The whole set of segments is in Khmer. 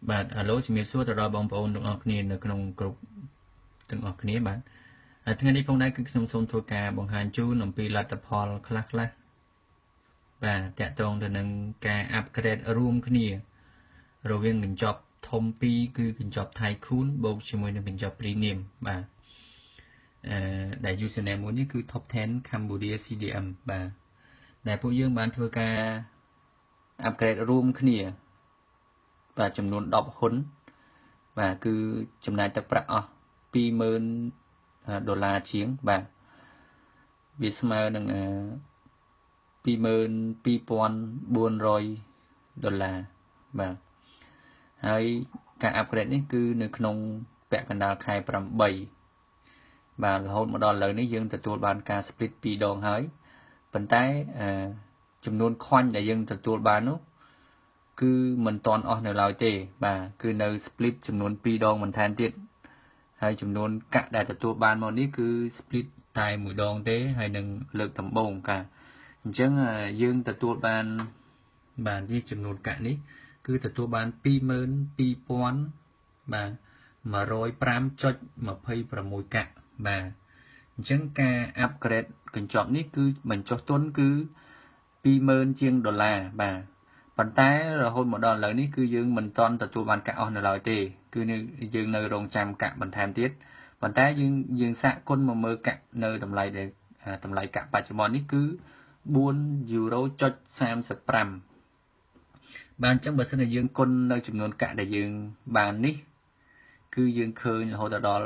បាទអាឡូជំរាបសួរទៅដល់បងប្អូនទាំងអស់គ្នានៅក្នុងក្រុមទាំងអស់គ្នាបាទហើយថ្ងៃនេះផងដែរគឺខ្ញុំសូមធ្វើការបង្ហាញជូនអំពីលទ្ធផលខ្លះបាទតាក់ទងទៅនឹងការអាប់ក្រេតរួមគ្នារវាងកញ្ចប់ធំ2គឺកញ្ចប់ Tycoon បូកជាមួយនឹងកញ្ចប់ Premium បាទដែល username មួយនេះគឺ Top 10 Cambodia CDM បាទដែលពួកយើងបានធ្វើការអាប់ក្រេតរួមគ្នាបាទចំនួន10ហ៊ុនបាទគឺចំណាយទឹកប្រាក់អស់$20,000ជាងបាទវាស្មើនឹង$22,400បាទហើយការអាប់ក្រេតនេះគឺនៅក្នុងពាក់កណ្ដាលខែ8បាទរហូតមកដល់ឥឡូវនេះយើងទទួលបានការ split 2 ដងហើយប៉ុន្តែចំនួនខ្វាញ់ដែលយើងទទួលបាននោះគឺមិនទាន់អស់នៅឡើយទេបាទគឺនៅ split ចំនួន2 ដងបន្ថែមទៀតហើយចំនួនកាក់ដែលទទួលបានមកនេះគឺ split តែ1ដងទេហើយនឹងលើកដំបូងការអញ្ចឹងយើងទទួលបានបាទនេះចំនួនកាក់នេះគឺទទួលបាន22,000បាទ105.26កាក់បាទអញ្ចឹងការអាប់ក្រេតកញ្ចប់នេះគឺបញ្ចុះទុនគឺ$20,000ជាងបាទប៉ុន្តែរហូតមកដល់ឥឡូវនេះគឺយើងមិនទាន់ទទួលបានកាក់អស់នៅឡើយទេគឺយើងនៅរងចាំកាក់បន្ថែមទៀតប៉ុន្តែយើងសាកគុណមកមើលកាក់នៅតម្លៃដែលតម្លៃកាក់បច្ចុប្បន្ននេះគឺ€4.35បាទអញ្ចឹងបើសិនជាយើងគុណនៅចំនួនកាក់ដែលយើងបាននេះគឺយើងឃើញរហូតដល់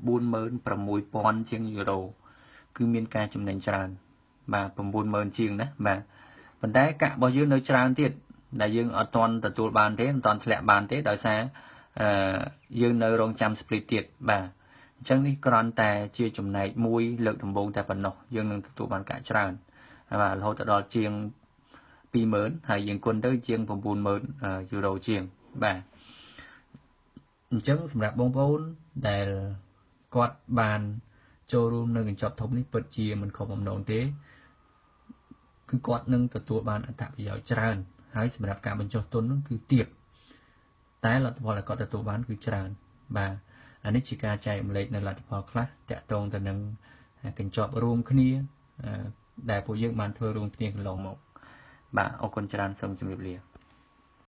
96,000ជាង€គឺមានការចំណេញច្រើនបាទ90,000ជាងណាបាទប៉ុន្តែកាក់របស់យើងនៅច្រើនទៀតដែលយើងអត់ទាន់ទទួលបានទេមិនទាន់ធ្លាក់បានទេដោយសារយើងនៅរងចាំ split ទៀតបាទអញ្ចឹងនេះគ្រាន់តែជាចំណែកមួយលើកដំបូងតែប៉ុណ្ណោះយើងនឹងទទួលបានកាក់ច្រើនបាទរហូតដល់ជាង$20,000ហើយយើងគុណទៅជាង€90,000ជាងបាទអញ្ចឹងសម្រាប់បងប្អូនដែលគាត់បានចូលរួមនៅកញ្ចប់ធំនេះពិតជាមិនខុសបំណងទេគឺគាត់នឹងទទួលបានអត្ថប្រយោជន៍ច្រើនហើយសម្រាប់ការបញ្ចុះទុននោះគឺទាបតែលទ្ធផលដែលគាត់ទទួលបានគឺច្រើនបាទអានេះជាការចែករំលែកនៅលទ្ធផលខ្លះតាក់ទងទៅនឹងកញ្ចប់រួមគ្នាដែលពួកយើងបានធ្វើរួមគ្នាកន្លងមកបាទអរគុណច្រើនសូមជម្រាបលា